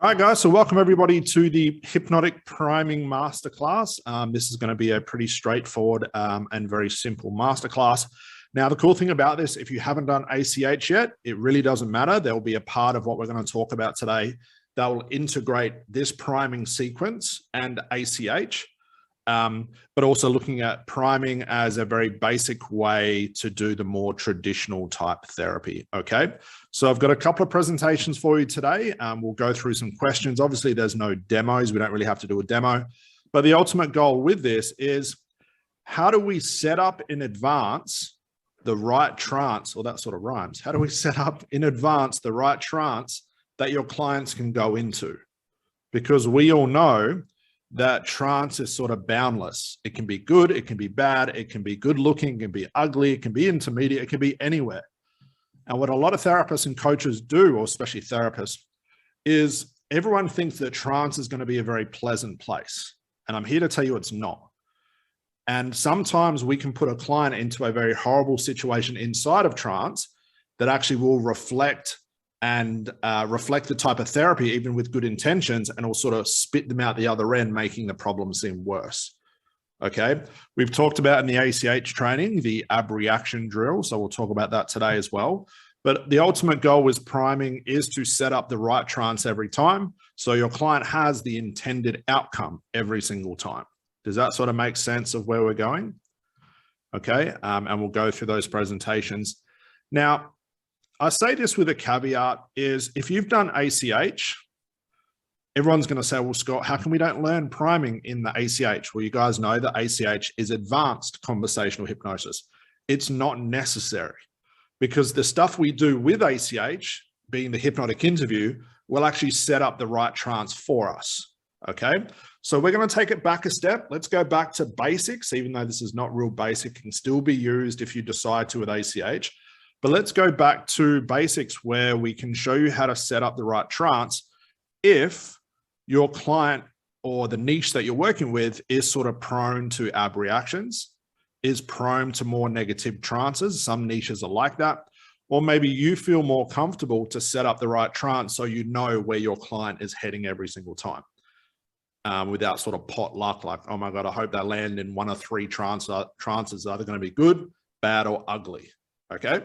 All right, guys. So welcome everybody to the Hypnotic Priming Masterclass. This is going to be a pretty straightforward and very simple masterclass. Now, the cool thing about this, if you haven't done ACH yet, it really doesn't matter. There will be a part of what we're going to talk about today that will integrate this priming sequence and ACH, but also looking at priming as a very basic way to do the more traditional type therapy. Okay, so I've got a couple of presentations for you today. We'll go through some questions. Obviously, there's no demos. We don't really have to do a demo, but the ultimate goal with this is how do we set up in advance the right trance, or that sort of rhymes. How do we set up in advance the right trance that your clients can go into? Because we all know that trance is sort of boundless. It can be good, it can be bad, it can be good looking, it can be ugly, it can be intermediate, it can be anywhere. And what a lot of therapists and coaches do, or especially therapists, is everyone thinks that trance is going to be a very pleasant place. And I'm here to tell you it's not. And sometimes we can put a client into a very horrible situation inside of trance that actually will reflect the type of therapy, even with good intentions, and will sort of spit them out the other end, making the problem seem worse. Okay. We've talked about in the ACH training, the ab reaction drill. So we'll talk about that today as well. But the ultimate goal with priming is to set up the right trance every time, so your client has the intended outcome every single time. Does that sort of make sense of where we're going? Okay. And we'll go through those presentations. Now, I say this with a caveat is if you've done ACH, everyone's going to say, well, Scott, how come we don't learn priming in the ACH? Well, you guys know that ACH is advanced conversational hypnosis. It's not necessary, because the stuff we do with ACH, being the hypnotic interview, will actually set up the right trance for us. Okay. So we're going to take it back a step. Let's go back to basics, even though this is not real basic, it can still be used if you decide to with ACH. But let's go back to basics where we can show you how to set up the right trance if your client or the niche that you're working with is sort of prone to ab reactions, is prone to more negative trances. Some niches are like that. Or maybe you feel more comfortable to set up the right trance so you know where your client is heading every single time. Without sort of pot luck, like, oh my God, I hope they land in one of three trances. Are they going to be good, bad, or ugly? Okay.